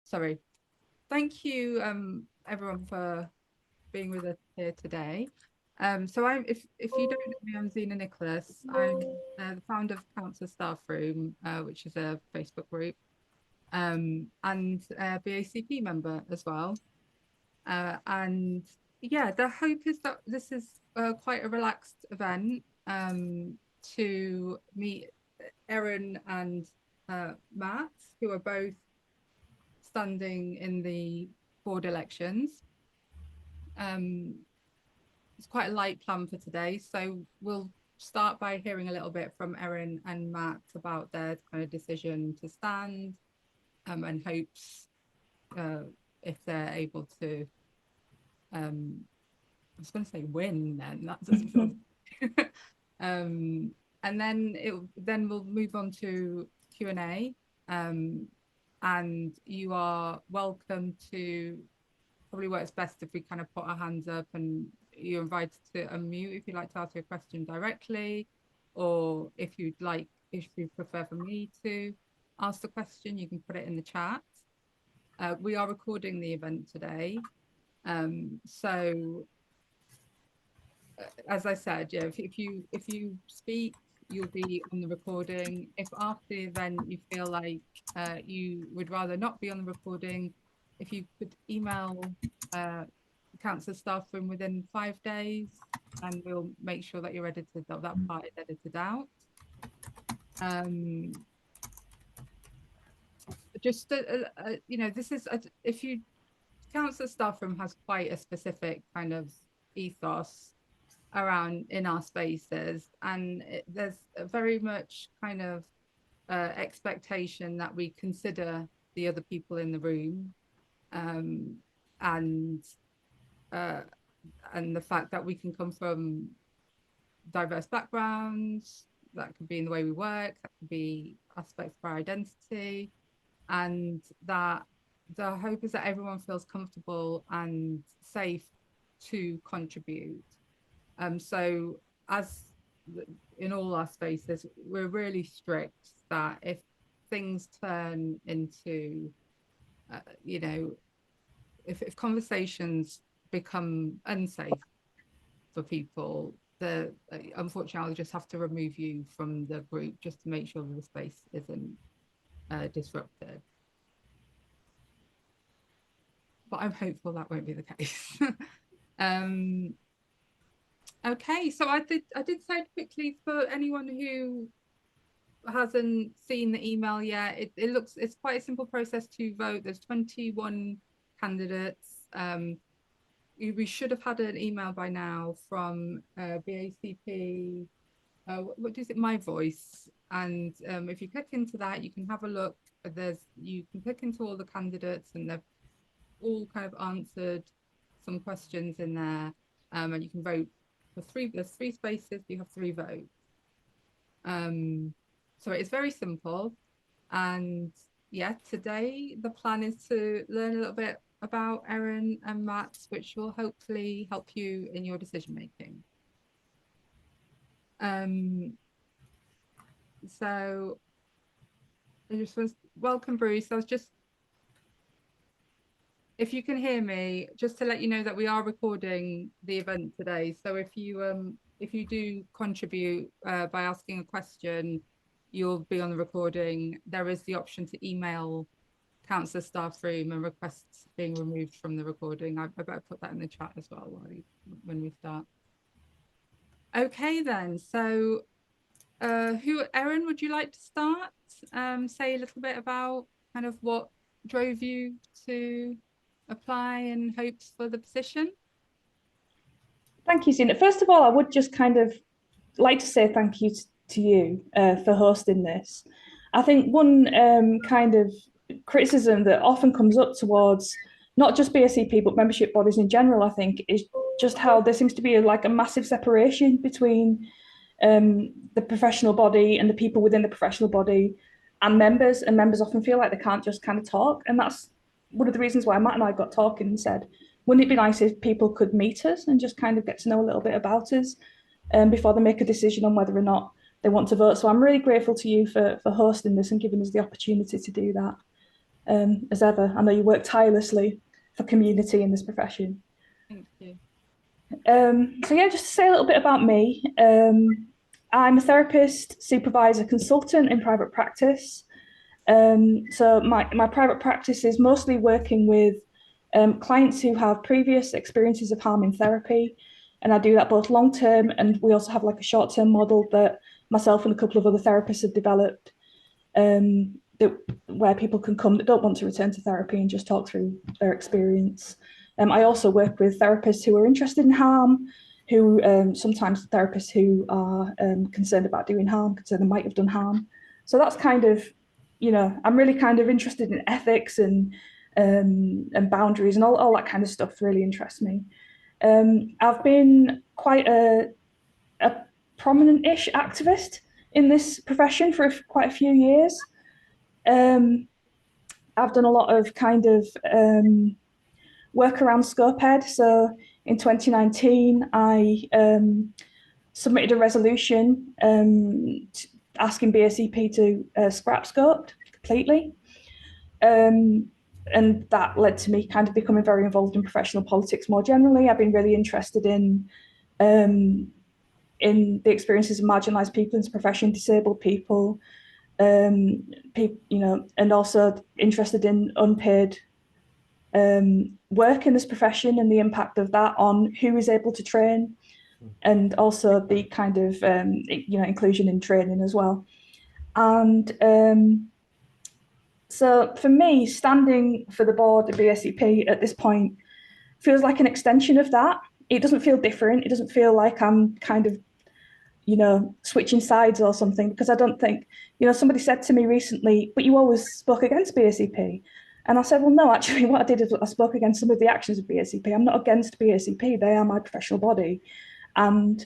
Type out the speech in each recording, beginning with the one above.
sorry. Thank you, everyone, for being with us here today. So if you don't know me, I'm Zena Nicholas. I'm the founder of Counsellors Staffroom, which is a Facebook group, and a BACP member as well. And yeah, the hope is that this is quite a relaxed event to meet Erin and Matt, who are both standing in the board elections. It's quite a light plan for today, so we'll start by hearing a little bit from Erin and Matt about their kind of decision to stand, and hopes if they're able to I was going to say win, then that doesn't feel and then we'll move on to Q&A, and you are welcome to, probably works best if we kind of put our hands up, and you're invited to unmute if you'd like to ask your question directly, or if you prefer for me to ask the question, you can put it in the chat. We are recording the event today, so as I said, yeah, if you speak, you'll be on the recording. If after the event you feel like you would rather not be on the recording, if you could email Counsellors Staffroom within 5 days, and we'll make sure that you're edited, that part is edited out. Just you know, this is if you Counsellors Staffroom has quite a specific kind of ethos around in our spaces, and there's very much kind of expectation that we consider the other people in the room, and the fact that we can come from diverse backgrounds. That could be in the way we work, that could be aspects of our identity, and that the hope is that everyone feels comfortable and safe to contribute. So as in all our spaces, we're really strict that if things turn into, you know, if conversations become unsafe for people, unfortunately I'll just have to remove you from the group just to make sure that the space isn't disrupted. But I'm hopeful that won't be the case. Okay, so I did say quickly, for anyone who hasn't seen the email yet, it's quite a simple process to vote. There's 21 candidates. We should have had an email by now from BACP. What is it? My Voice. And if you click into that, you can have a look. You can click into all the candidates, and they've all kind of answered some questions in there, and you can vote. There's three spaces, you have 3 votes. So it's very simple. And yeah, today the plan is to learn a little bit about Erin and Matt, which will hopefully help you in your decision making. So I just want to welcome Bruce. If you can hear me, just to let you know that we are recording the event today. So if you do contribute by asking a question, you'll be on the recording. There is the option to email Counsellor Staffroom and request being removed from the recording. I better put that in the chat as well when we start. Okay then, so Erin, would you like to start? Say a little bit about kind of what drove you to apply and hopes for the position? Thank you, Zena. First of all, I would just kind of like to say thank you to you for hosting this. I think one kind of criticism that often comes up towards not just BACP but membership bodies in general, I think, is just how there seems to be like a massive separation between the professional body and the people within the professional body and members often feel like they can't just kind of talk. And that's one of the reasons why Matt and I got talking and said, wouldn't it be nice if people could meet us and just kind of get to know a little bit about us before they make a decision on whether or not they want to vote. So I'm really grateful to you for hosting this and giving us the opportunity to do that. as ever. I know you work tirelessly for community in this profession. Thank you. So yeah, just to say a little bit about me. I'm a therapist, supervisor, consultant in private practice. So my private practice is mostly working with clients who have previous experiences of harm in therapy. And I do that both long term, and we also have like a short term model that myself and a couple of other therapists have developed, where people can come that don't want to return to therapy and just talk through their experience. I also work with therapists who are interested in harm, who sometimes therapists who are concerned about doing harm, concerned they might have done harm. So that's kind of, I'm really kind of interested in ethics and boundaries, and all that kind of stuff really interests me. I've been quite a prominent-ish activist in this profession for quite a few years. I've done a lot of kind of work around ScopeEd. So in 2019, I submitted a resolution asking BACP to scrap Scoped completely. And that led to me kind of becoming very involved in professional politics more generally. I've been really interested in the experiences of marginalised people in this profession, disabled people, and also interested in unpaid work in this profession and the impact of that on who is able to train, and also the kind of inclusion in training as well. And so for me, standing for the board of BACP at this point feels like an extension of that. It doesn't feel different. It doesn't feel like I'm kind of, switching sides or something, because I don't think, somebody said to me recently, but you always spoke against BACP. And I said, well, no, actually, what I did is I spoke against some of the actions of BACP. I'm not against BACP. They are my professional body. And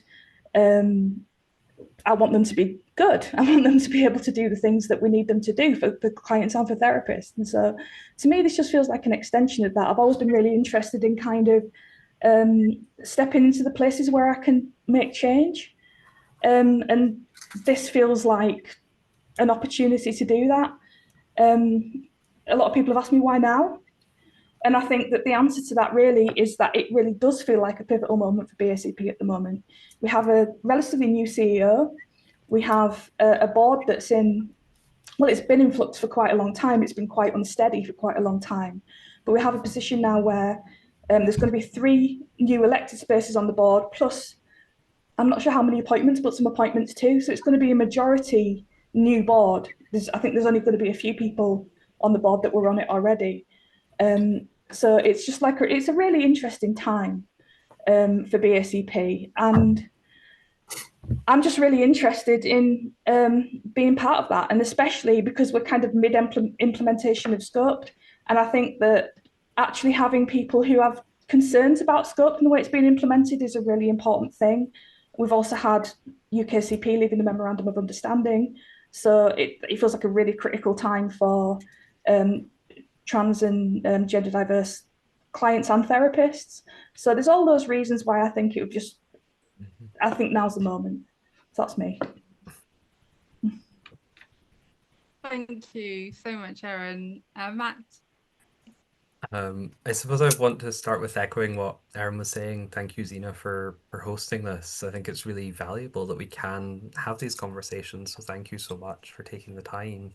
I want them to be good. I want them to be able to do the things that we need them to do for clients and for therapists. And so to me, this just feels like an extension of that. I've always been really interested in kind of stepping into the places where I can make change. And this feels like an opportunity to do that. A lot of people have asked me why now. And I think that the answer to that really is that it really does feel like a pivotal moment for BACP at the moment. We have a relatively new CEO. We have a board that's it's been in flux for quite a long time. It's been quite unsteady for quite a long time. But we have a position now where there's going to be 3 new elected spaces on the board, plus I'm not sure how many appointments, but some appointments too. So it's going to be a majority new board. I think there's only going to be a few people on the board that were on it already. So it's just like it's a really interesting time for BACP, and I'm just really interested in being part of that, and especially because we're kind of mid-implementation of Scoped, and I think that actually having people who have concerns about Scoped and the way it's being implemented is a really important thing. We've also had UKCP leaving the Memorandum of Understanding, so it feels like a really critical time for trans and gender diverse clients and therapists. So there's all those reasons why I think I think now's the moment. So that's me. Thank you so much, Erin. Matt? I suppose I want to start with echoing what Erin was saying. Thank you, Zena, for hosting this. I think it's really valuable that we can have these conversations. So thank you so much for taking the time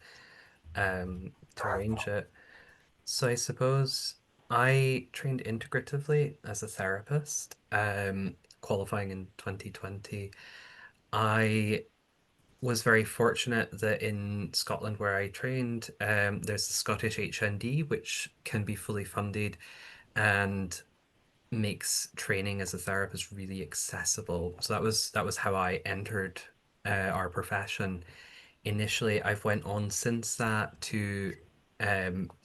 to arrange it. So I suppose I trained integratively as a therapist, qualifying in 2020. I was very fortunate that in Scotland where I trained, there's the Scottish HND, which can be fully funded and makes training as a therapist really accessible. So that was how I entered our profession. Initially, I've went on since that to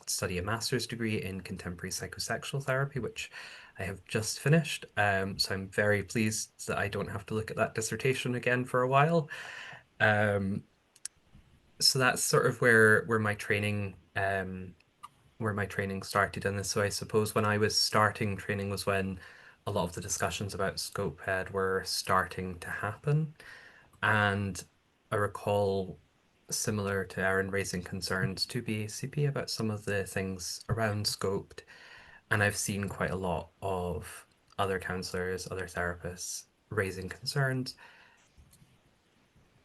study a master's degree in contemporary psychosexual therapy, which I have just finished. So I'm very pleased that I don't have to look at that dissertation again for a while. So that's sort of where my training started. And so I suppose when I was starting training was when a lot of the discussions about ScopeEd were starting to happen. And I recall similar to Erin, raising concerns to BACP about some of the things around scoped. And I've seen quite a lot of other counsellors, other therapists raising concerns.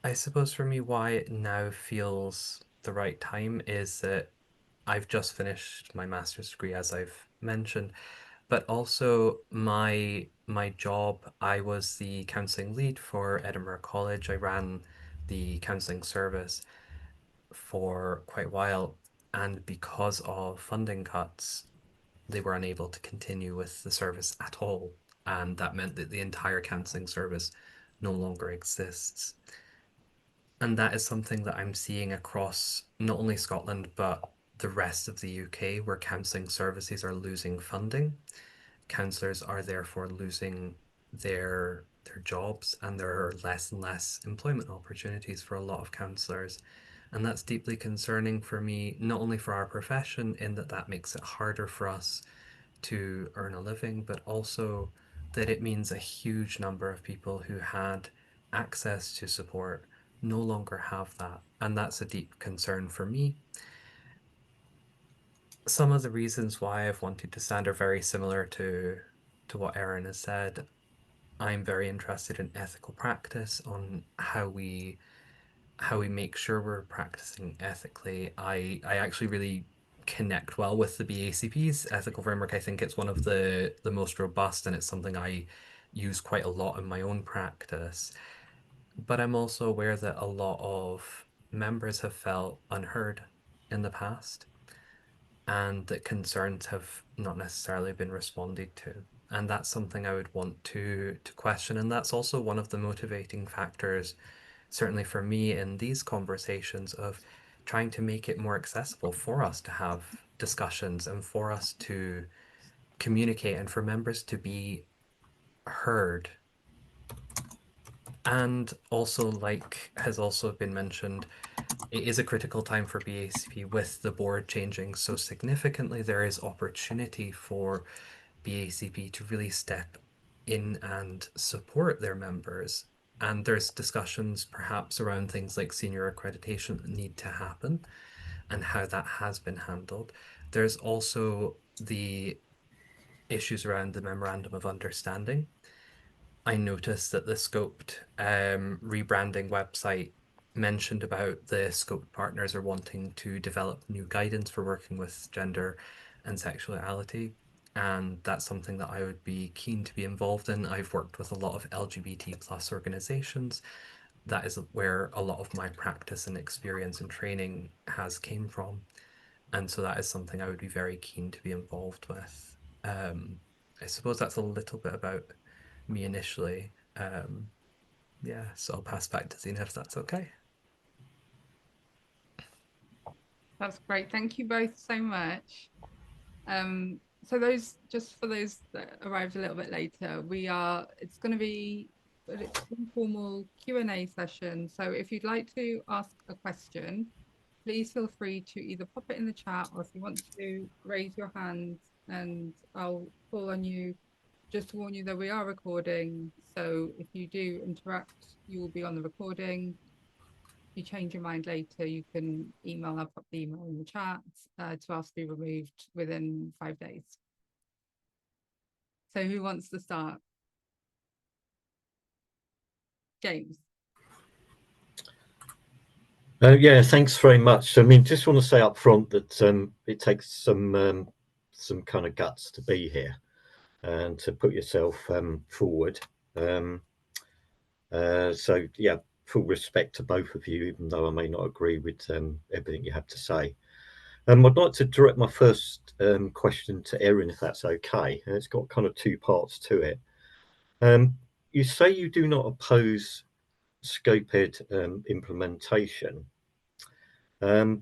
I suppose for me, why it now feels the right time is that I've just finished my master's degree, as I've mentioned, but also my job, I was the counselling lead for Edinburgh College. I ran the counselling service for quite a while, and because of funding cuts, they were unable to continue with the service at all. And that meant that the entire counselling service no longer exists. And that is something that I'm seeing across not only Scotland, but the rest of the UK, where counselling services are losing funding. Counsellors are therefore losing their jobs, and there are less and less employment opportunities for a lot of counsellors. And that's deeply concerning for me, not only for our profession, in that that makes it harder for us to earn a living, but also that it means a huge number of people who had access to support no longer have that. And that's a deep concern for me. Some of the reasons why I've wanted to stand are very similar to what Erin has said. I'm very interested in ethical practice, on how we make sure we're practicing ethically. I actually really connect well with the BACP's ethical framework. I think it's one of the most robust, and it's something I use quite a lot in my own practice. But I'm also aware that a lot of members have felt unheard in the past, and that concerns have not necessarily been responded to. And that's something I would want to question. And that's also one of the motivating factors, certainly for me, in these conversations, of trying to make it more accessible for us to have discussions and for us to communicate and for members to be heard. And also, like has also been mentioned, it is a critical time for BACP with the board changing so significantly. There is opportunity for BACP to really step in and support their members. And there's discussions perhaps around things like senior accreditation that need to happen and how that has been handled. There's also the issues around the Memorandum of Understanding. I noticed that the Scoped rebranding website mentioned about the Scoped partners are wanting to develop new guidance for working with gender and sexuality. And that's something that I would be keen to be involved in. I've worked with a lot of LGBT plus organizations. That is where a lot of my practice and experience and training has came from. And so that is something I would be very keen to be involved with. I suppose that's a little bit about me initially. Yeah, so I'll pass back to Zena if that's okay. That's great. Thank you both so much. So just for those that arrived a little bit later, it's going to be an informal Q&A session. So if you'd like to ask a question, please feel free to either pop it in the chat, or if you want to raise your hand and I'll call on you. Just to warn you that we are recording, so if you do interact, you will be on the recording. If you change your mind later, you can email. I'll pop the email in the chat to ask to be removed within 5 days. So who wants to start? James. Yeah, thanks very much. I mean, just want to say up front that it takes some kind of guts to be here and to put yourself forward. So yeah, full respect to both of you, even though I may not agree with everything you have to say. I'd like to direct my first question to Erin, if that's okay. And it's got kind of two parts to it. You say you do not oppose scoped implementation. I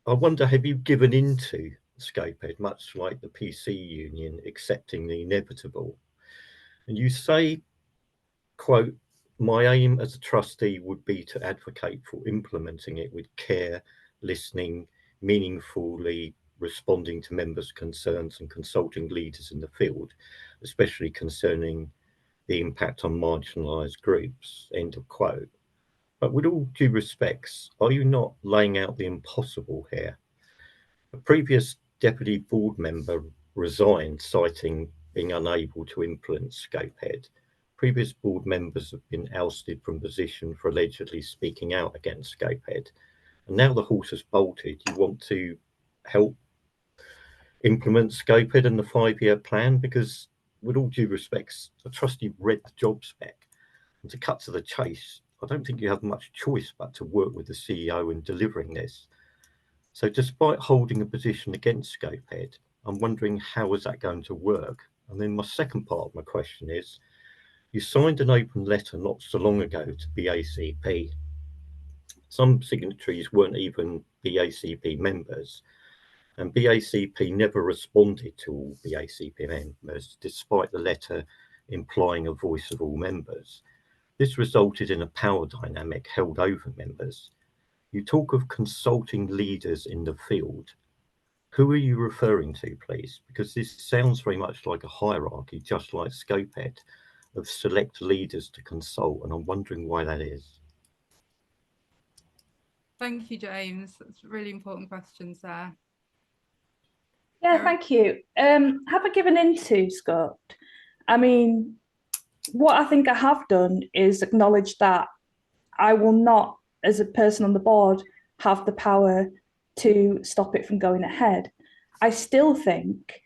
wonder, have you given into scoped, much like the PC union accepting the inevitable? And you say, quote, "My aim as a trustee would be to advocate for implementing it with care, listening, meaningfully responding to members' concerns and consulting leaders in the field, especially concerning the impact on marginalised groups," end of quote. But with all due respects, are you not laying out the impossible here? A previous deputy board member resigned, citing being unable to influence Scopehead. Previous board members have been ousted from position for allegedly speaking out against Scopehead. And now the horse has bolted. You want to help implement Scopehead and the 5-year plan? Because with all due respects, I trust you've read the job spec. And to cut to the chase, I don't think you have much choice but to work with the CEO in delivering this. So despite holding a position against Scopehead, I'm wondering how is that going to work? And then my second part of my question is, you signed an open letter not so long ago to BACP. Some signatories weren't even BACP members, and BACP never responded to all BACP members, despite the letter implying a voice of all members. This resulted in a power dynamic held over members. You talk of consulting leaders in the field. Who are you referring to, please? Because this sounds very much like a hierarchy, just like Scopehead, of select leaders to consult, and I'm wondering why that is. Thank you, James. That's really important questions there. Yeah, Erin? thank you. Have I given into Scoped? I mean, what I think I have done is acknowledge that I will not, as a person on the board, have the power to stop it from going ahead. I still think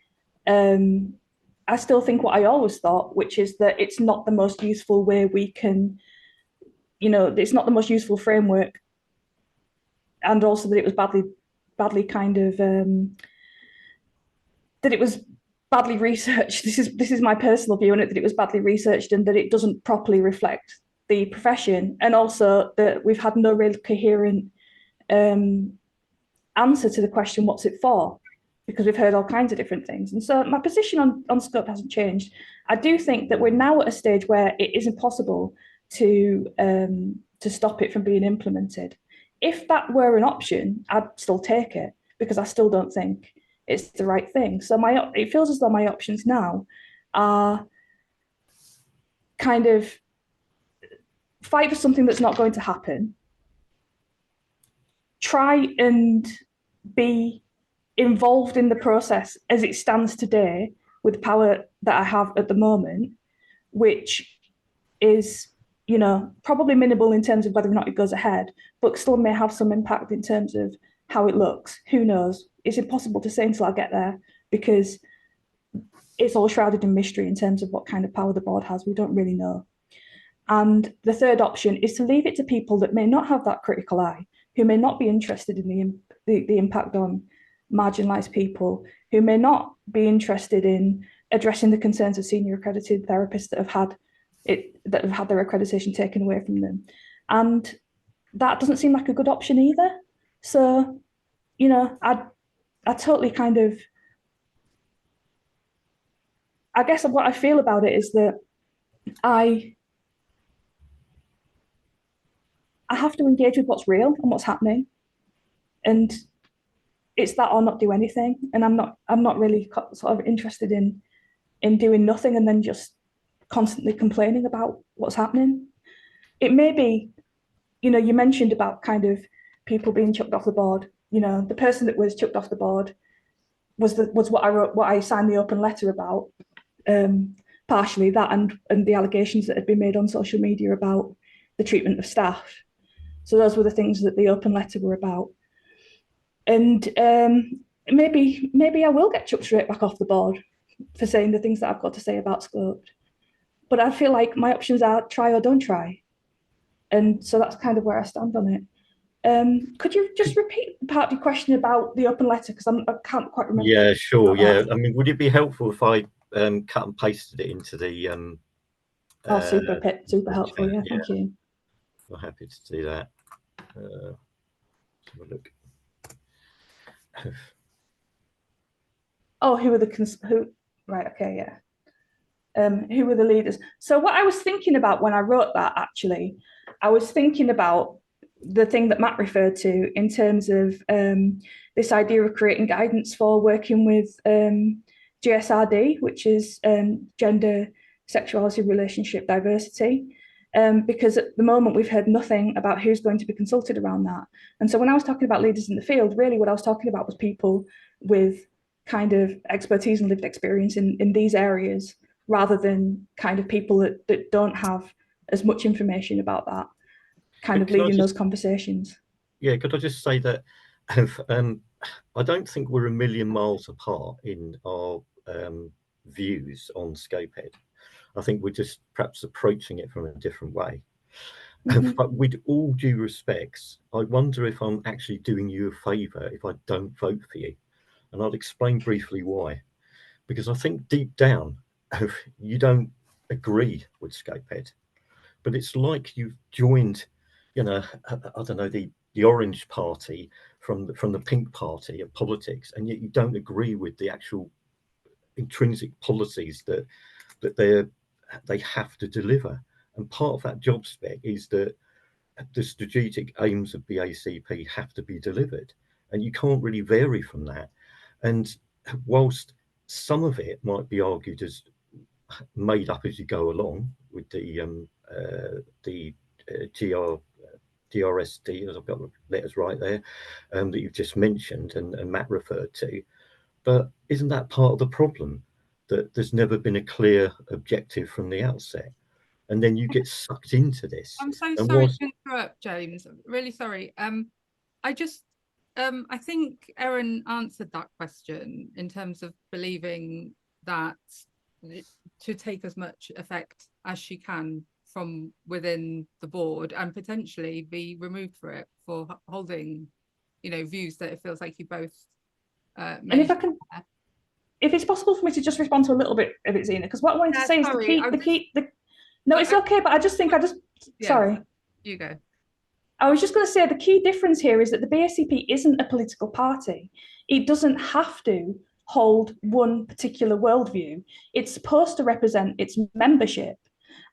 what I always thought, which is that it's not the most useful way we can, it's not the most useful framework, and also that it was badly kind of that it was badly researched. This is my personal view on it, that it was badly researched and that it doesn't properly reflect the profession, and also that we've had no real coherent answer to the question, what's it for? Because we've heard all kinds of different things. And so my position on Scope hasn't changed. I do think that we're now at a stage where it is impossible to stop it from being implemented. If that were an option, I'd still take it, because I still don't think it's the right thing. So it feels as though my options now are kind of fight for something that's not going to happen, try and be involved in the process as it stands today with the power that I have at the moment, which is, probably minimal in terms of whether or not it goes ahead, but still may have some impact in terms of how it looks. Who knows? It's impossible to say until I get there, because it's all shrouded in mystery in terms of what kind of power the board has. We don't really know. And the third option is to leave it to people that may not have that critical eye, who may not be interested in the impact on marginalised people, who may not be interested in addressing the concerns of senior accredited therapists that have had their accreditation taken away from them. And that doesn't seem like a good option either. So, I totally kind of, I guess what I feel about it is that I have to engage with what's real and what's happening, and it's that or not do anything. And I'm not really sort of interested in doing nothing and then just constantly complaining about what's happening. It may be, you mentioned about kind of people being chucked off the board. The person that was chucked off the board was what I signed the open letter about. Partially that and the allegations that had been made on social media about the treatment of staff. So those were the things that the open letter were about. And maybe I will get chucked straight back off the board for saying the things that I've got to say about Scoped. But I feel like my options are try or don't try. And so that's kind of where I stand on it. Could you just repeat part of your question about the open letter? Because I can't quite remember. Yeah, sure. Yeah. I mean, would it be helpful if I cut and pasted it into the super helpful. Yeah, thank you. I'm happy to do that. Let's have a look. Oh, who were right, okay, yeah. Who were the leaders? So what I was thinking about when I wrote that, actually, I was thinking about the thing that Matt referred to in terms of this idea of creating guidance for working with GSRD, which is gender, sexuality, relationship, diversity. because at the moment we've heard nothing about who's going to be consulted around that. And so when I was talking about leaders in the field, really what I was talking about was people with kind of expertise and lived experience in these areas, rather than kind of people that don't have as much information about that, kind of leading those conversations. Yeah, could I just say that I don't think we're a million miles apart in our views on Scopehead. I think we're just perhaps approaching it from a different way. But with all due respects, I wonder if I'm actually doing you a favour if I don't vote for you. And I'll explain briefly why. Because I think deep down, you don't agree with Scopehead. But it's like you've joined, I don't know, the Orange Party from the Pink Party of politics, and yet you don't agree with the actual intrinsic policies that they have to deliver. And part of that job spec is that the strategic aims of BACP have to be delivered, and you can't really vary from that. And whilst some of it might be argued as made up as you go along with the GRSD, as I've got the letters right there, that you've just mentioned and Matt referred to, but isn't that part of the problem, that there's never been a clear objective from the outset, and then you get sucked into this? I'm so and sorry to interrupt, James. I'm really sorry. I think Erin answered that question in terms of believing that to take as much effect as she can from within the board and potentially be removed for it for holding, views that it feels like you both. And if it's possible for me to just respond to a little bit of it, Zena, because what I wanted to say is no, it's okay, but I just think sorry. You go. I was just going to say the key difference here is that the BACP isn't a political party. It doesn't have to hold one particular worldview. It's supposed to represent its membership.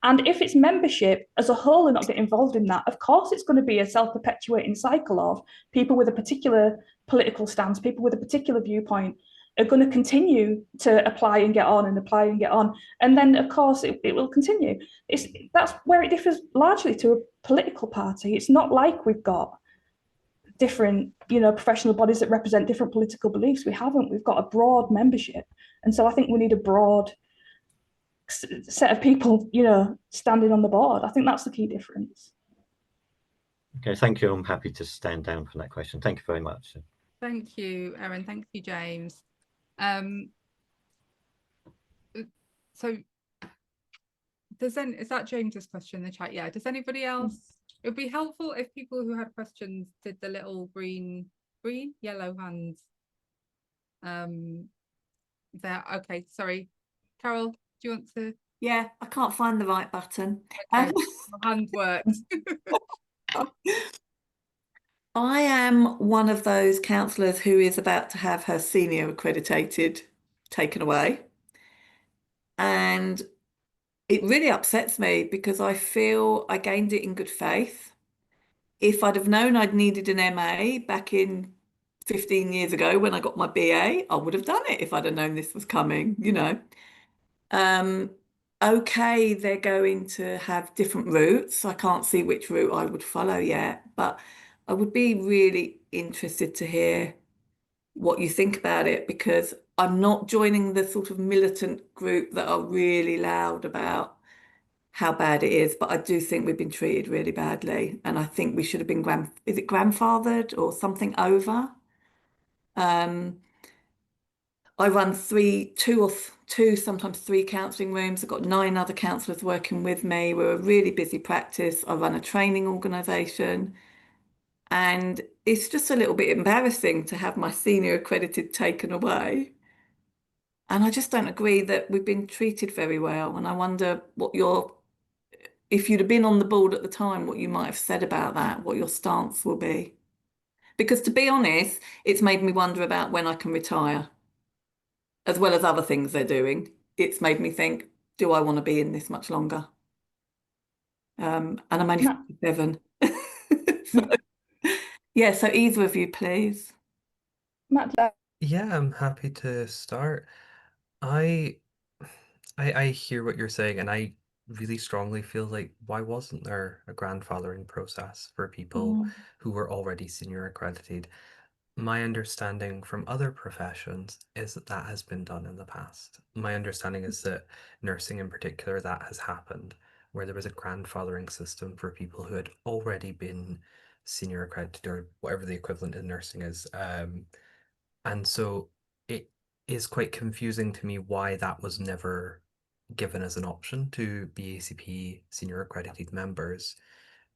And if its membership as a whole are not getting involved in that, of course it's going to be a self-perpetuating cycle of people with a particular political stance, people with a particular viewpoint are going to continue to apply and get on and apply and get on. And then, of course, it will continue. That's where it differs largely to a political party. It's not like we've got different, professional bodies that represent different political beliefs. We haven't. We've got a broad membership. And so I think we need a broad set of people, standing on the board. I think that's the key difference. Okay, thank you. I'm happy to stand down for that question. Thank you very much. Thank you, Erin. Thank you, James. So is that James's question in the chat? Yeah. Does anybody else? It would be helpful if people who had questions did the little yellow hands. There. Okay. Sorry, Carol. Do you want to? Yeah, I can't find the right button. Okay. My hand works. I am one of those counsellors who is about to have her senior accredited taken away. And it really upsets me because I feel I gained it in good faith. If I'd have known I'd needed an MA back in 15 years ago when I got my BA, I would have done it if I'd have known this was coming, Okay, they're going to have different routes. I can't see which route I would follow yet, but I would be really interested to hear what you think about it, because I'm not joining the sort of militant group that are really loud about how bad it is, but I do think we've been treated really badly, and I think we should have been grandfathered or something over. I run two, sometimes three counselling rooms. I've got 9 other counsellors working with me. We're a really busy practice. I run a training organisation. And it's just a little bit embarrassing to have my senior accredited taken away. And I just don't agree that we've been treated very well. And I wonder if you'd have been on the board at the time, what you might have said about that, what your stance will be. Because to be honest, it's made me wonder about when I can retire. As well as other things they're doing, it's made me think, do I want to be in this much longer? And I'm only 57. So either of you, please. Matt. Yeah, I'm happy to start. I hear what you're saying, and I really strongly feel like, why wasn't there a grandfathering process for people Mm. who were already senior accredited? My understanding from other professions is that that has been done in the past. My understanding is that nursing in particular, that has happened, where there was a grandfathering system for people who had already been senior accredited or whatever the equivalent in nursing is. And so it is quite confusing to me why that was never given as an option to BACP senior accredited members,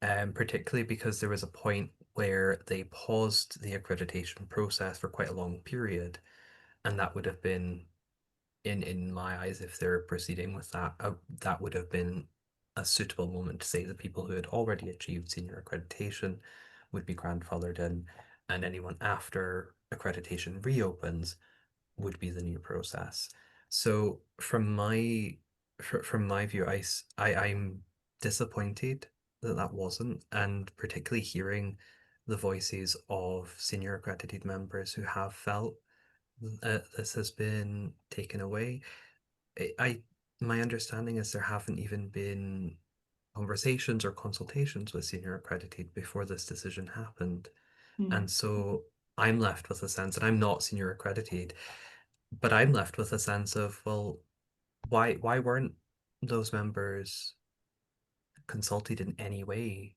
particularly because there was a point where they paused the accreditation process for quite a long period, and that would have been, in my eyes, if they're proceeding with that, that would have been a suitable moment to say the people who had already achieved senior accreditation would be grandfathered in, and anyone after accreditation reopens would be the new process. So from my view, I'm disappointed that that wasn't, and particularly hearing the voices of senior accredited members who have felt this has been taken away. I my understanding is there haven't even been conversations or consultations with senior accredited before this decision happened. And so I'm left with a sense, and I'm not senior accredited, but I'm left with a sense of, well, why weren't those members consulted in any way?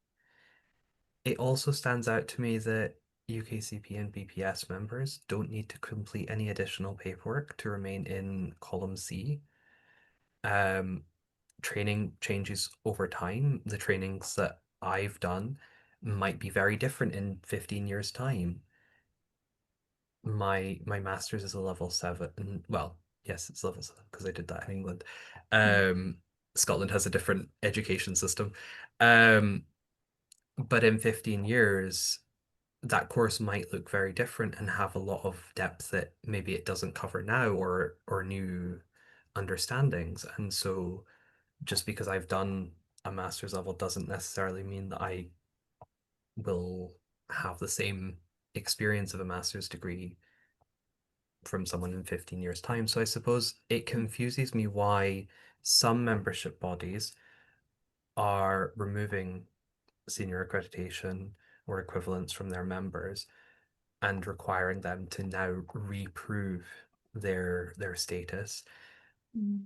It also stands out to me that UKCP and BPS members don't need to complete any additional paperwork to remain in column C. Training changes over time. The trainings that I've done might be very different in 15 years' time. My master's is a level 7. Well, yes, it's level 7 because I did that in England. Scotland has a different education system. But in 15 years, that course might look very different and have a lot of depth that maybe it doesn't cover now, or new understandings. And so just because I've done a master's level doesn't necessarily mean that I will have the same experience of a master's degree from someone in 15 years' time. So I suppose it confuses me why some membership bodies are removing senior accreditation or equivalents from their members and requiring them to now reprove their status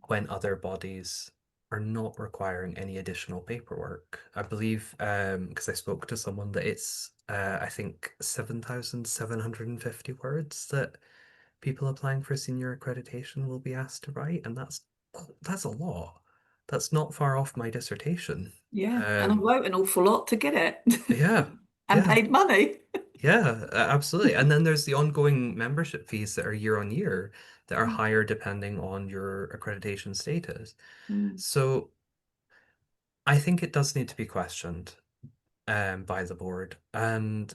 when other bodies are not requiring any additional paperwork. I believe, because I spoke to someone, that it's I think 7,750 words that people applying for senior accreditation will be asked to write, and that's a lot. That's not far off my dissertation. Yeah, and I wrote an awful lot to get it. Yeah, And yeah. paid money. Yeah, absolutely. And then there's the ongoing membership fees that are year on year that are higher depending on your accreditation status. So I think it does need to be questioned by the board. And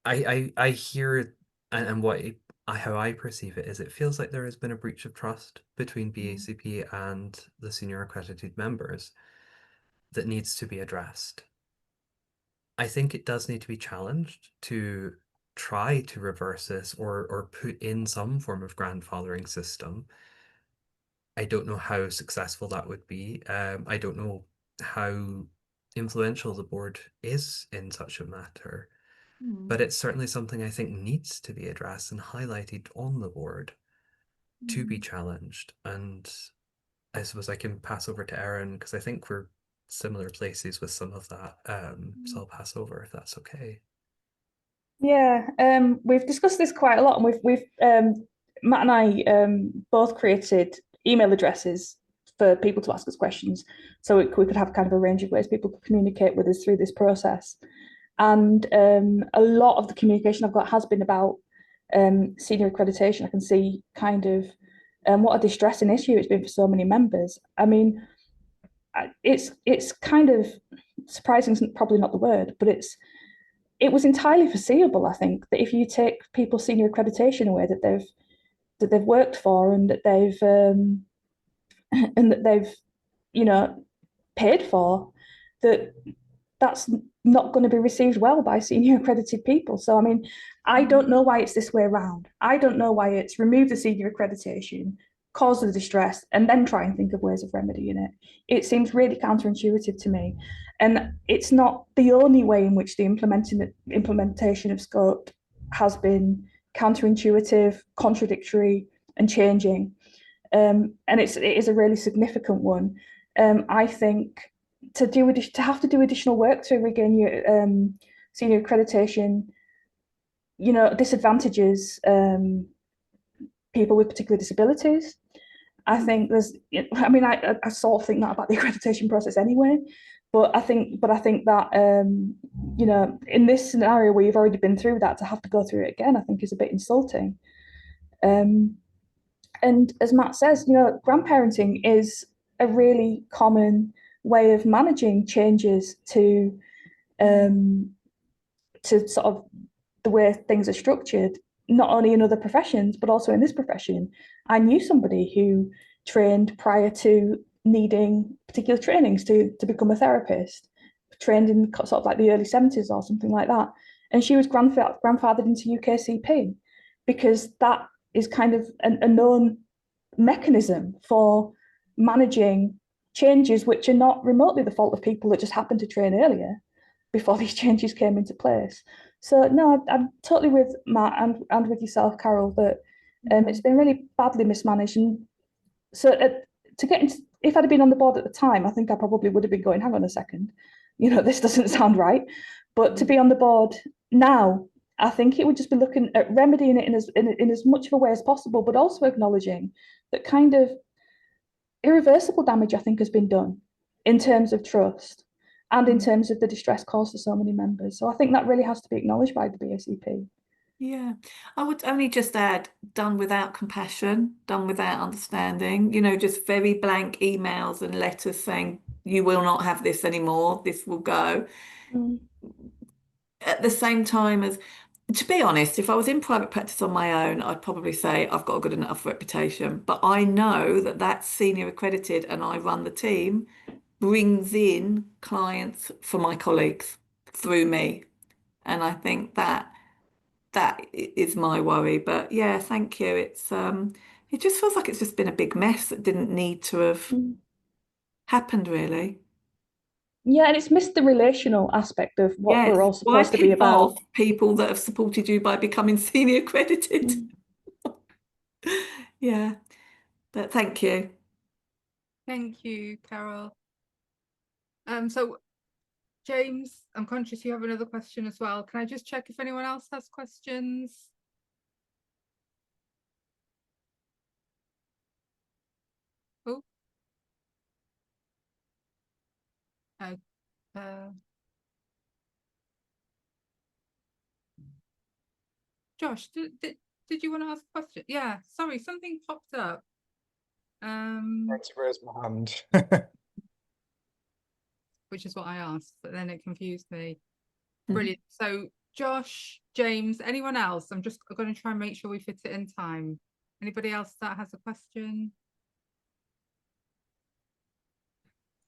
I hear, and how I perceive it is, it feels like there has been a breach of trust between BACP and the senior accredited members that needs to be addressed. I think it does need to be challenged to try to reverse this, or put in some form of grandfathering system. I don't know how successful that would be. I don't know how influential the board is in such a matter, but it's certainly something I think needs to be addressed and highlighted on the board to be challenged. And I suppose I can pass over to Erin because I think we're similar places with some of that. So I'll pass over if that's okay. Yeah, we've discussed this quite a lot, and we've Matt and I both created email addresses for people to ask us questions, so we could have kind of a range of ways people could communicate with us through this process. And a lot of the communication I've got has been about senior accreditation. I can see kind of what a distressing issue it's been for so many members. I mean, it's kind of surprising, is probably not the word, but it was entirely foreseeable, I think, that if you take people's senior accreditation away that they've worked for, and that they've paid for, that's not going to be received well by senior accredited people. So I mean, I don't know why it's this way around. I don't know why it's remove the senior accreditation, cause the distress and then try and think of ways of remedying it. It seems really counterintuitive to me. And it's not the only way in which the implementation of scope has been counterintuitive, contradictory, and changing. And it is a really significant one. I think to have to do additional work to regain your senior accreditation, disadvantages people with particular disabilities. I think I sort of think that about the accreditation process anyway, but I think that in this scenario where you've already been through that, to have to go through it again, I think is a bit insulting. And as Matt says, grandparenting is a really common way of managing changes to sort of the way things are structured, not only in other professions, but also in this profession. I knew somebody who trained prior to needing particular trainings to become a therapist, trained in sort of like the early 70s or something like that. And she was grandfathered into UKCP because that is kind of a known mechanism for managing changes which are not remotely the fault of people that just happened to train earlier before these changes came into place. So no, I'm totally with Matt and with yourself, Carol, that it's been really badly mismanaged. And so to get into, if I'd have been on the board at the time, I think I probably would have been going, hang on a second, this doesn't sound right. But to be on the board now, I think it would just be looking at remedying it in as much of a way as possible, but also acknowledging that kind of irreversible damage, I think, has been done in terms of trust and in terms of the distress caused to so many members. So I think that really has to be acknowledged by the BACP. Yeah, I would only just add, done without compassion, done without understanding, just very blank emails and letters saying, you will not have this anymore, this will go. At the same time as, to be honest, if I was in private practice on my own, I'd probably say I've got a good enough reputation. But I know that that's senior accredited and I run the team, brings in clients for my colleagues through me. And I think that is my worry. But yeah, thank you. It just feels like it's just been a big mess that didn't need to have happened, really. Yeah, and it's missed the relational aspect of what we're all supposed to be about. People that have supported you by becoming senior accredited. Yeah, but thank you. Thank you, Carol. So James, I'm conscious you have another question as well. Can I just check if anyone else has questions? Oh. Josh, did you want to ask a question? Yeah, sorry, something popped up. Trying to raise my hand. Which is what I asked, but then it confused me. Brilliant. So Josh, James, anyone else? I'm going to try and make sure we fit it in time. Anybody else that has a question?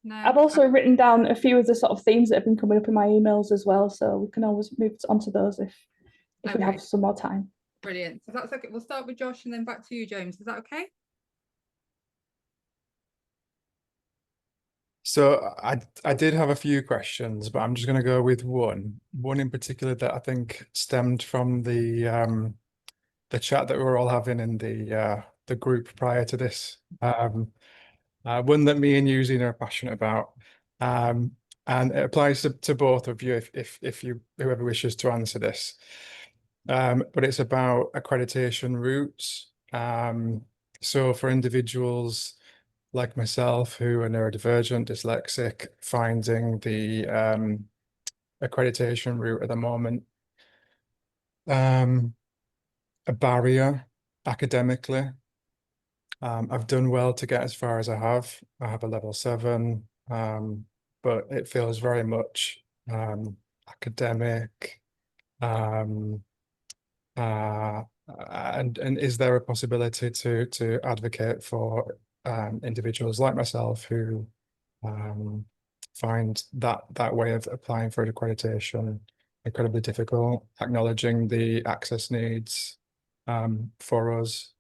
No. I've also written down a few of the sort of themes that have been coming up in my emails as well, so we can always move on to those if we have some more time. Brilliant. So that's okay. We'll start with Josh and then back to you, James. Is that okay? So I did have a few questions, but I'm just going to go with one in particular that I think stemmed from the chat that we were all having in the group prior to this. One that me and Eugene are passionate about, and it applies to both of you if you whoever wishes to answer this. But it's about accreditation routes. So for individuals like myself who are neurodivergent, dyslexic, finding the accreditation route at the moment a barrier academically. I've done well to get as far as I have. I have a level 7, but it feels very much academic. And is there a possibility to advocate for individuals like myself who find that way of applying for accreditation incredibly difficult, acknowledging the access needs for us,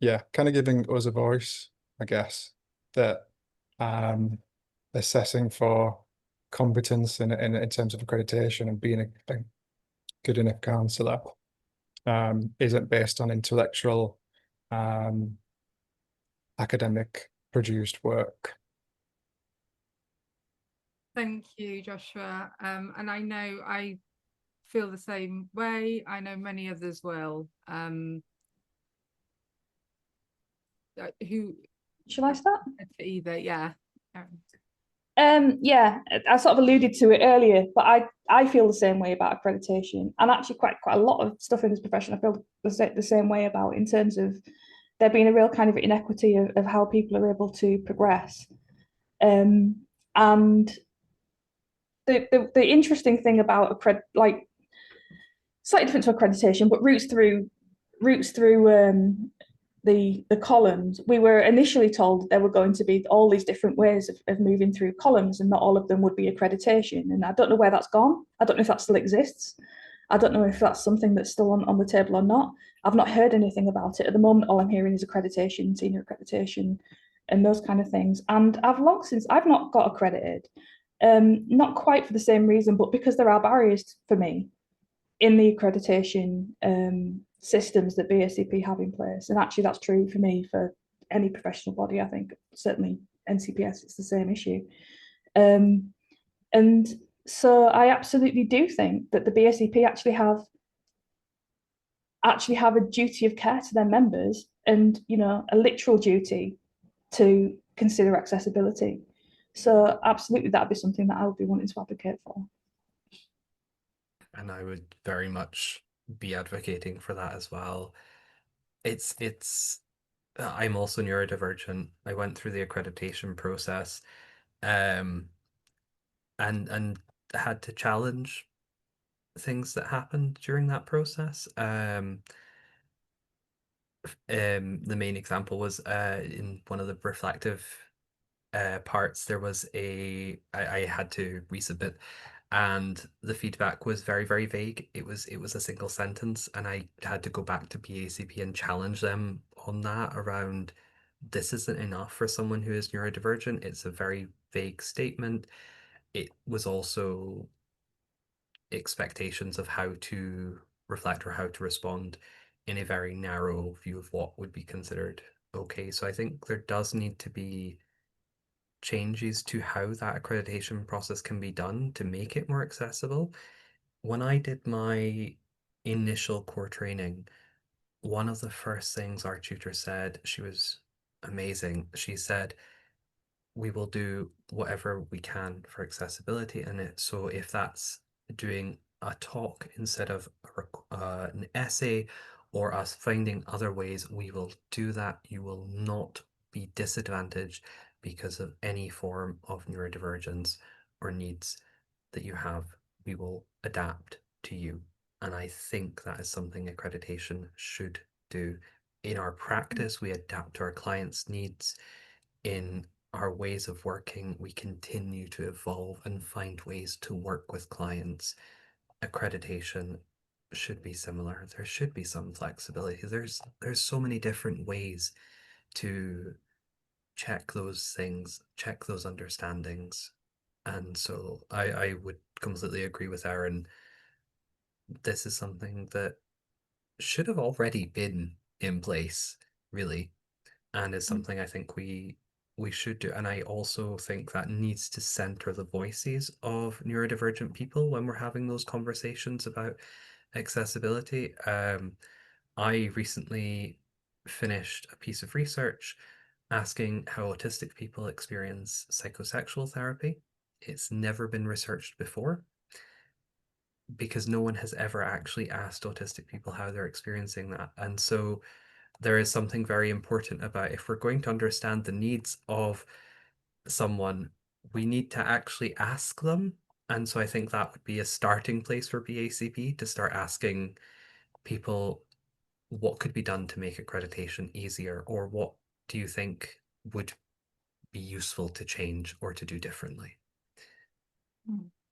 yeah, kind of giving us a voice, I guess, that assessing for competence in terms of accreditation and being a good enough counsellor isn't based on intellectual academic produced work. Thank you, Joshua. And I know I feel the same way. I know many others will. Who Shall I start? either? Yeah. Yeah, I sort of alluded to it earlier, but I feel the same way about accreditation, and actually quite a lot of stuff in this profession I feel the same way about, in terms of there being a real kind of inequity of how people are able to progress. And the interesting thing about like slightly different to accreditation, but routes through the columns, we were initially told there were going to be all these different ways of moving through columns, and not all of them would be accreditation. And I don't know where that's gone. I don't know if that still exists. I don't know if that's something that's still on the table or not. I've not heard anything about it. At the moment, all I'm hearing is accreditation, senior accreditation, and those kind of things. And I've not got accredited, not quite for the same reason, but because there are barriers for me in the accreditation systems that BACP have in place. And actually that's true for me for any professional body. I think certainly NCPS, it's the same issue. And so I absolutely do think that the BACP actually have a duty of care to their members, and, you know, a literal duty to consider accessibility. So absolutely that'd be something that I would be wanting to advocate for. And I would very much be advocating for that as well. I'm also neurodivergent. I went through the accreditation process, and had to challenge things that happened during that process. The main example was in one of the reflective parts, there was I had to resubmit, and the feedback was very, very vague. It was a single sentence, and I had to go back to BACP and challenge them on that around, this isn't enough for someone who is neurodivergent. It's a very vague statement. It was also expectations of how to reflect or how to respond in a very narrow view of what would be considered okay. So I think there does need to be changes to how that accreditation process can be done to make it more accessible. When I did my initial core training, one of the first things our tutor said, she was amazing. She said, we will do whatever we can for accessibility in it. So if that's doing a talk instead of an essay, or us finding other ways, we will do that. You will not be disadvantaged because of any form of neurodivergence or needs that you have. We will adapt to you. And I think that is something accreditation should do. In our practice, we adapt to our clients' needs. In our ways of working, we continue to evolve and find ways to work with clients. Accreditation should be similar. There should be some flexibility. There's so many different ways to check those things, check those understandings. And so I would completely agree with Erin. This is something that should have already been in place, really, and is something I think we should do. And I also think that needs to center the voices of neurodivergent people when we're having those conversations about accessibility. I recently finished a piece of research asking how autistic people experience psychosexual therapy. It's never been researched before, because no one has ever actually asked autistic people how they're experiencing that. And so there is something very important about, if we're going to understand the needs of someone, we need to actually ask them. And so I think that would be a starting place for BACP, to start asking people what could be done to make accreditation easier, or what do you think would be useful to change or to do differently.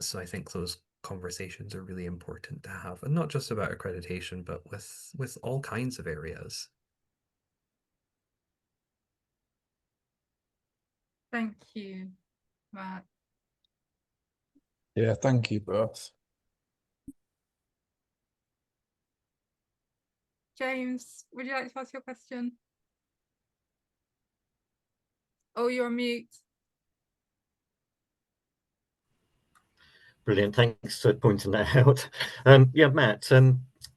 So I think those conversations are really important to have, and not just about accreditation, but with all kinds of areas. Thank you, Matt. Yeah, thank you both. James, would you like to ask your question? Oh, you're on mute. Brilliant. Thanks for pointing that out. Yeah, Matt,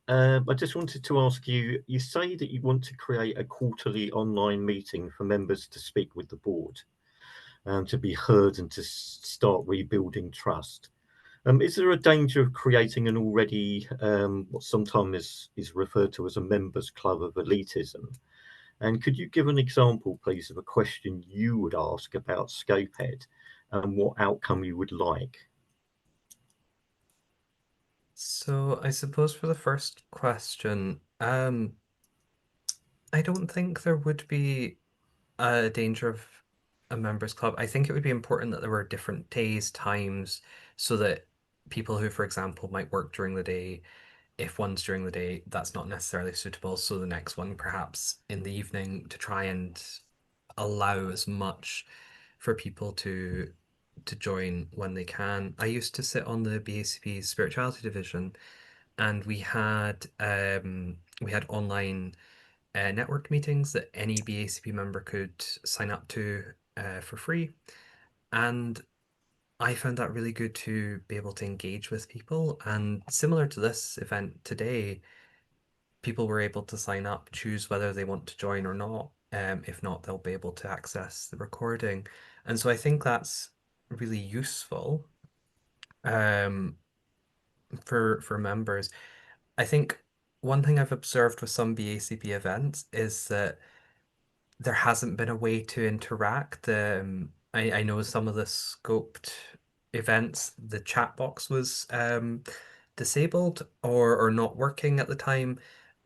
I just wanted to ask you, you say that you want to create a quarterly online meeting for members to speak with the board, to be heard and to start rebuilding trust. Is there a danger of creating an already, what sometimes is referred to as a members club of elitism? And could you give an example, please, of a question you would ask about Scopehead and what outcome you would like? So I suppose for the first question, I don't think there would be a danger of a members club. I think it would be important that there were different days, times, so that people who, for example, might work during the day, if one's during the day, that's not necessarily suitable. So the next one, perhaps in the evening, to try and allow as much for people to join when they can. I used to sit on the BACP spirituality division, and we had online network meetings that any BACP member could sign up to for free. And I found that really good to be able to engage with people. And similar to this event today, people were able to sign up, choose whether they want to join or not. If not, they'll be able to access the recording. And so I think that's really useful um, for members. I think one thing I've observed with some BACP events is that there hasn't been a way to interact. I know some of the scoped events, the chat box was disabled or not working at the time.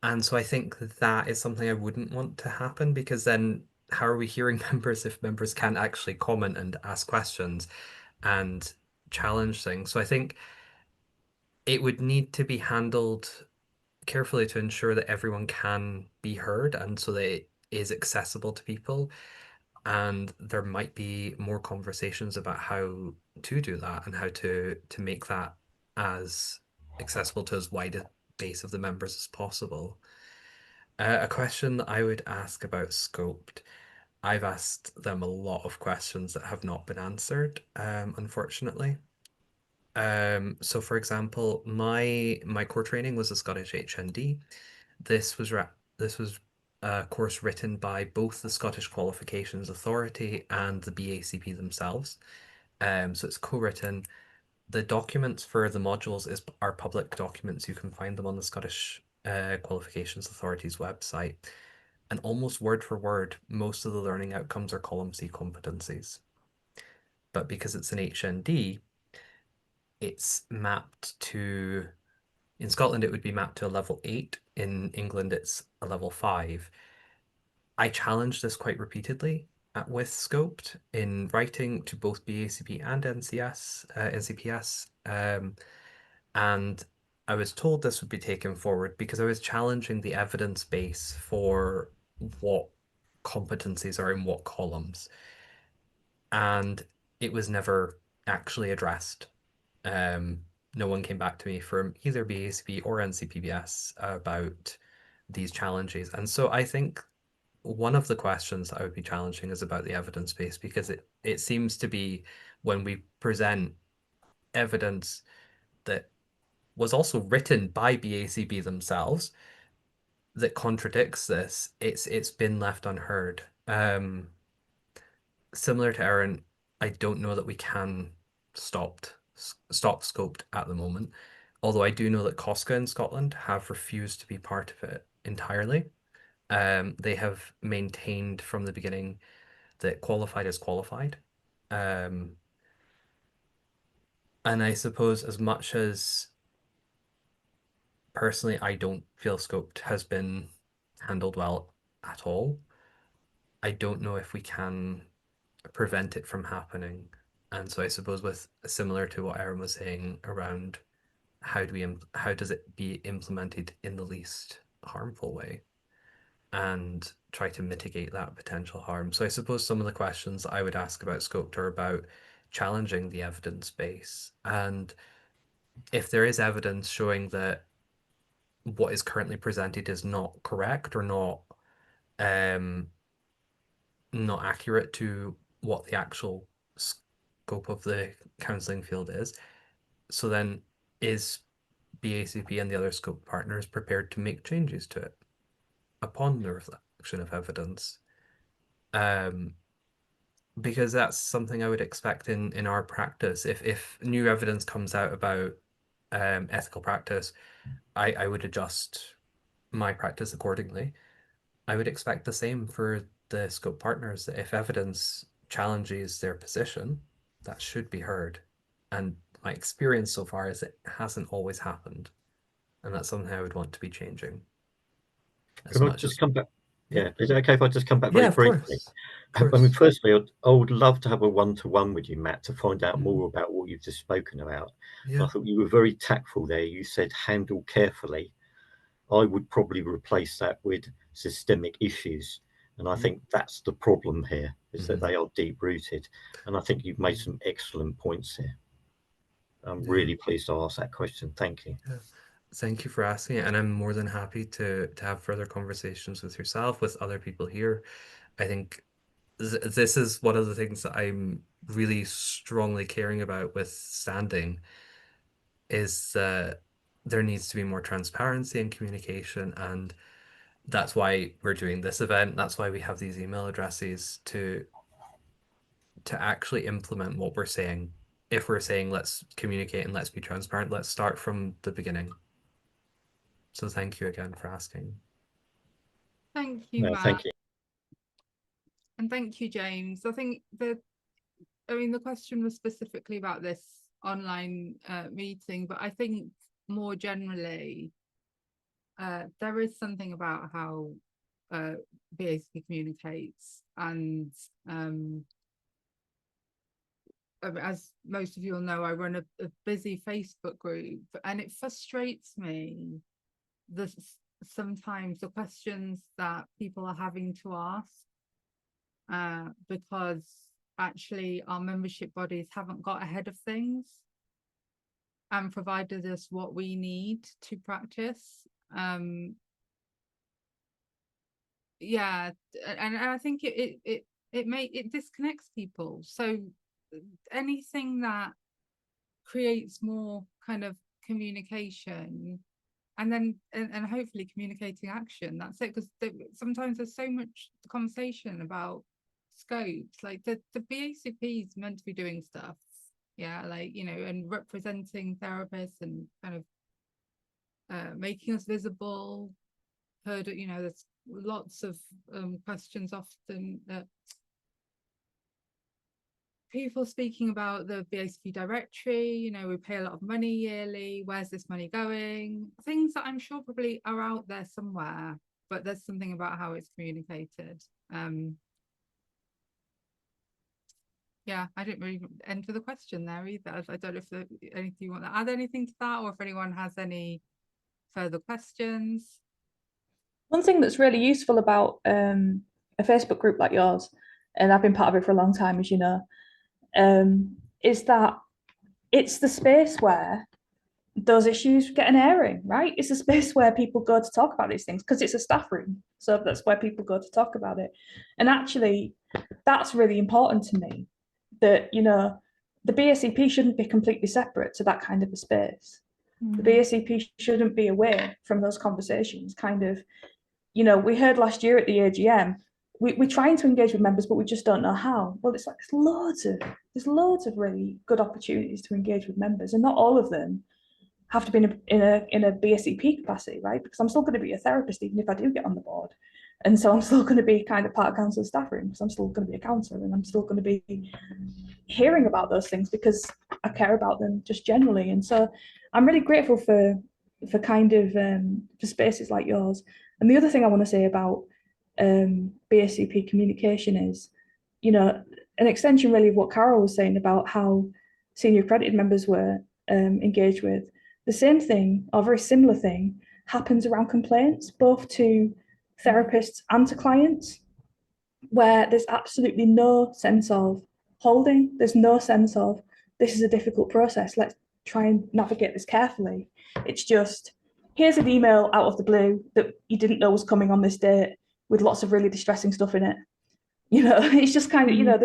And so I think that is something I wouldn't want to happen, because then how are we hearing members if members can't actually comment and ask questions and challenge things? So I think it would need to be handled carefully to ensure that everyone can be heard and so that it is accessible to people. And there might be more conversations about how to do that and how to make that as accessible to as wide a base of the members as possible. A question that I would ask about Scoped. I've asked them a lot of questions that have not been answered, unfortunately. So for example, my core training was a Scottish HND. This was a course written by both the Scottish Qualifications Authority and the BACP themselves. So it's co-written. The documents for the modules are public documents. You can find them on the Scottish Qualifications Authority's website. And almost word for word, most of the learning outcomes are column C competencies. But because it's an HND, it's mapped to, in Scotland, it would be mapped to a level 8. In England, it's a level 5. I challenged this quite repeatedly with Scoped in writing to both BACP and NCPS. And I was told this would be taken forward because I was challenging the evidence base for what competencies are in what columns. And it was never actually addressed. No one came back to me from either BACP or NCPBS about these challenges. And so I think one of the questions that I would be challenging is about the evidence base, because it seems to be when we present evidence that was also written by BACP themselves that contradicts this, it's been left unheard. Similar to Erin, I don't know that we can stop Scoped at the moment. Although I do know that COSCA in Scotland have refused to be part of it entirely. They have maintained from the beginning that qualified is qualified. And I suppose, as much as personally I don't feel Scoped has been handled well at all, I don't know if we can prevent it from happening. And so I suppose, with similar to what Erin was saying around how does it be implemented in the least harmful way? And try to mitigate that potential harm. So I suppose some of the questions I would ask about scoped are about challenging the evidence base, and if there is evidence showing that what is currently presented is not correct or not accurate to what the actual scope of the counselling field is, so then is BACP and the other scope partners prepared to make changes to it upon the reflection of evidence? Because that's something I would expect in our practice. If new evidence comes out about ethical practice, I would adjust my practice accordingly. I would expect the same for the scope partners. If evidence challenges their position, that should be heard. And my experience so far is it hasn't always happened. And that's something I would want to be changing. As Can I much just as come back? Yeah. Yeah, is it okay if I just come back Yeah, very of briefly? course. I mean, firstly, I would love to have a one-to-one with you, Matt, to find out Mm. more about what you've just spoken about. Yeah. I thought you were very tactful there. You said handle carefully. I would probably replace that with systemic issues. And I think that's the problem here, is that they are deep-rooted. And I think you've made some excellent points here. I'm really pleased to ask that question. Thank you. Yeah. Thank you for asking it, and I'm more than happy to have further conversations with yourself, with other people here. I think this is one of the things that I'm really strongly caring about with standing, is that there needs to be more transparency and communication, and that's why we're doing this event. That's why we have these email addresses to actually implement what we're saying. If we're saying let's communicate and let's be transparent, let's start from the beginning. So thank you again for asking. Thank you, No, Matt. thank you. And thank you, James. I think the question was specifically about this online meeting, but I think more generally, there is something about how BACP communicates, and as most of you will know, I run a busy Facebook group, and it frustrates me sometimes the questions that people are having to ask, because actually our membership bodies haven't got ahead of things and provided us what we need to practice. Yeah, and I think it disconnects people. So anything that creates more kind of communication, and then and hopefully communicating action, that's it. Because sometimes there's so much conversation about scopes, like the BACP is meant to be doing stuff, yeah, like, you know, and representing therapists and kind of making us visible, heard. You know, there's lots of questions often that people speaking about the BACP directory. You know, we pay a lot of money yearly, where's this money going? Things that I'm sure probably are out there somewhere, but there's something about how it's communicated. Yeah, I didn't really enter the question there either. I don't know if there's anything you want to add anything to that, or if anyone has any further questions. One thing that's really useful about a Facebook group like yours, and I've been part of it for a long time, as you know, is that it's the space where those issues get an airing, right? It's a space where people go to talk about these things because it's a staff room. So that's where people go to talk about it. And actually, that's really important to me, that, you know, the BACP shouldn't be completely separate to that kind of a space. The BACP shouldn't be away from those conversations. Kind of, you know, we heard last year at the AGM, we're trying to engage with members, but we just don't know how. Well, it's like there's loads of really good opportunities to engage with members, and not all of them have to be in a BACP capacity, right? Because I'm still going to be a therapist even if I do get on the board, and so I'm still going to be kind of part of Counsellors Staffroom, because I'm still going to be a counsellor, and I'm still going to be hearing about those things because I care about them just generally. And so I'm really grateful for kind of for spaces like yours. And the other thing I want to say about BACP communication is, you know, an extension really of what Carol was saying about how senior accredited members were engaged with. The same thing, or very similar thing, happens around complaints, both to therapists and to clients, where there's absolutely no sense of holding. There's no sense of, this is a difficult process, let's try and navigate this carefully. It's just, here's an email out of the blue that you didn't know was coming on this date with lots of really distressing stuff in it. It's just kind of,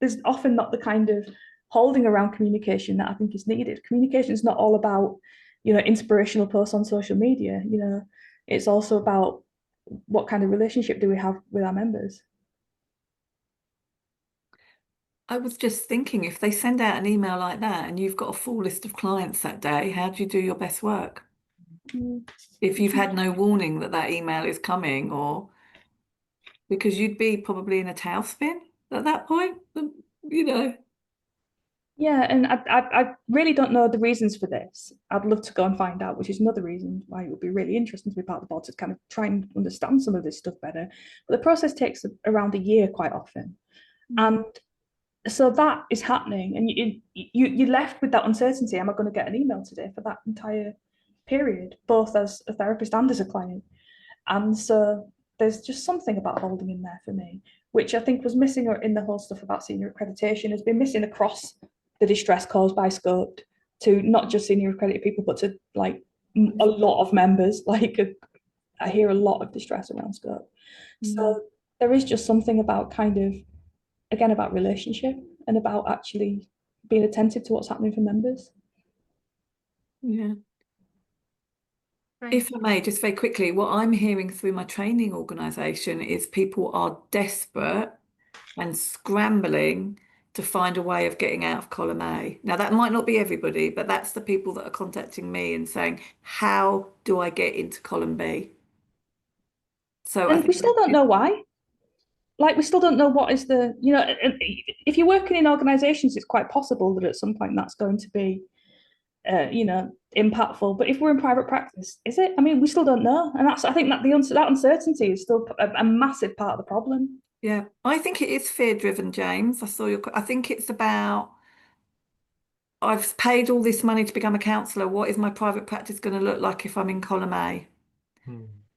there's often not the kind of holding around communication that I think is needed. Communication is not all about, inspirational posts on social media. It's also about what kind of relationship do we have with our members. I was just thinking, if they send out an email like that and you've got a full list of clients that day, how do you do your best work? If you've had no warning that email is coming, or because you'd be probably in a tailspin at that point, Yeah, and I really don't know the reasons for this. I'd love to go and find out, which is another reason why it would be really interesting to be part of the board, to kind of try and understand some of this stuff better. But the process takes around a year quite often. And so that is happening, and you're left with that uncertainty. Am I going to get an email today for that entire period, both as a therapist and as a client? And so there's just something about holding in there for me, which I think was missing in the whole stuff about senior accreditation, has been missing across the distress caused by Scoped to not just senior accredited people, but to like a lot of members. I hear a lot of distress around Scope. So there is just something about kind of, again, about relationship and about actually being attentive to what's happening for members. Yeah. Great. If I may, just very quickly, what I'm hearing through my training organisation is people are desperate and scrambling to find a way of getting out of column A. Now, that might not be everybody, but that's the people that are contacting me and saying, how do I get into column B? So I And we think still don't know why. We still don't know what is the, if you're working in organisations, it's quite possible that at some point that's going to be, impactful. But if we're in private practice, is it? I mean, we still don't know. And I think that that uncertainty is still a massive part of the problem. Yeah, I think it is fear-driven, James. I think it's about, I've paid all this money to become a counsellor. What is my private practice going to look like if I'm in column A?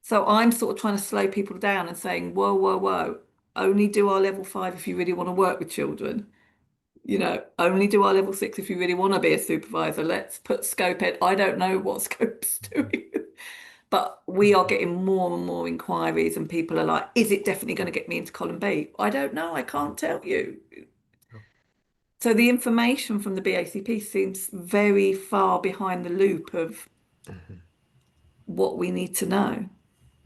So I'm sort of trying to slow people down and saying, whoa, whoa, whoa, only do our level 5 if you really want to work with children. Only do our level 6 if you really want to be a supervisor. Let's put Scope in. I don't know what Scope's doing. But we are getting more and more inquiries, and people are like, is it definitely going to get me into column B? I don't know. I can't tell you. So the information from the BACP seems very far behind the loop of what we need to know.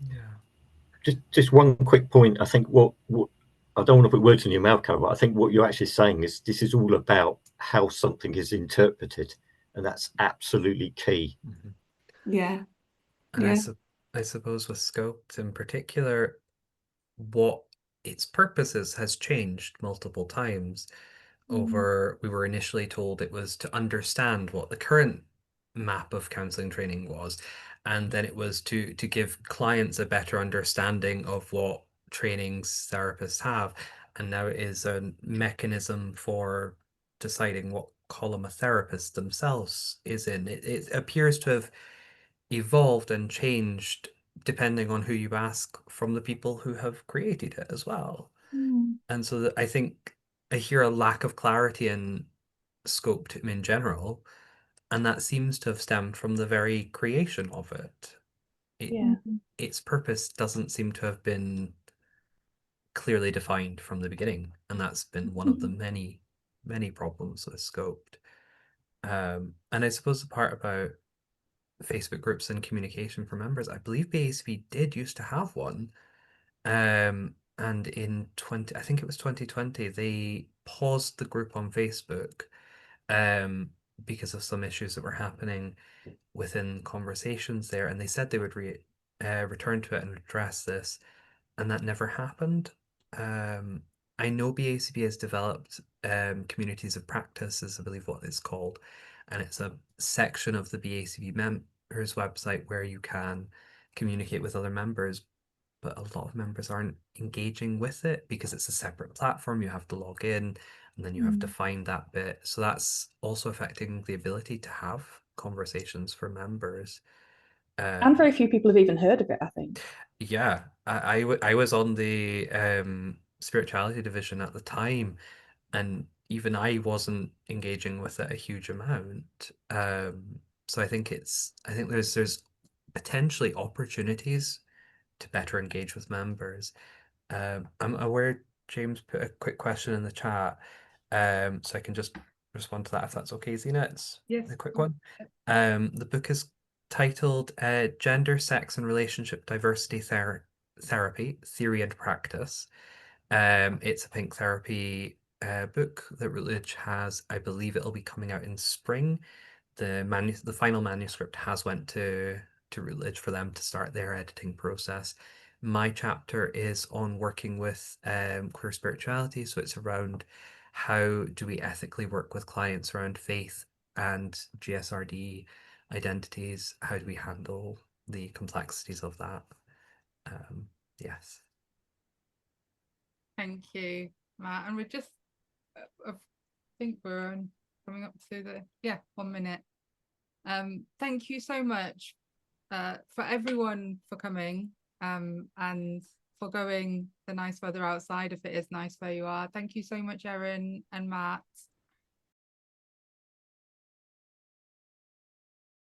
Yeah. Just one quick point. I think what I don't want to put words in your mouth, Carol, but I think what you're actually saying is this is all about how something is interpreted, and that's absolutely key. Yeah. And Yeah. I suppose with Scoped in particular, what its purposes has changed multiple times. We were initially told it was to understand what the current map of counselling training was, and then it was to give clients a better understanding of what trainings therapists have, and now it is a mechanism for deciding what column a therapist themselves is in. It appears to have evolved and changed depending on who you ask from the people who have created it as well. And so I think I hear a lack of clarity in Scoped in general, and that seems to have stemmed from the very creation of it. Its purpose doesn't seem to have been clearly defined from the beginning, and that's been one of the many, many problems with Scoped. And I suppose the part about Facebook groups and communication for members, I believe BACP did used to have one. And in I think it was 2020, they paused the group on Facebook because of some issues that were happening within conversations there, and they said they would return to it and address this, and that never happened. I know BACP has developed communities of practice, is I believe what it's called, and it's a section of the BACP members website where you can communicate with other members, but a lot of members aren't engaging with it because it's a separate platform. You have to log in and then you have to find that bit. So that's also affecting the ability to have conversations for members. And very few people have even heard of it, I think. Yeah, I was on the spirituality division at the time, and even I wasn't engaging with it a huge amount. So I think there's potentially opportunities to better engage with members. I'm aware James put a quick question in the chat, so I can just respond to that if that's okay, Zena. It's Yes. a quick one. The book is titled Gender, Sex, and Relationship Diversity Therapy, Theory and Practice. It's a pink therapy book that Routledge has. I believe it'll be coming out in spring. The final manuscript has went to Routledge for them to start their editing process. My chapter is on working with queer spirituality, so it's around how do we ethically work with clients around faith and GSRD identities? How do we handle the complexities of that? Yes. Thank you, Matt. And we're just, I think we're coming up to the 1 minute. Thank you so much for everyone for coming and for going the nice weather outside if it is nice where you are. Thank you so much, Erin and Matt.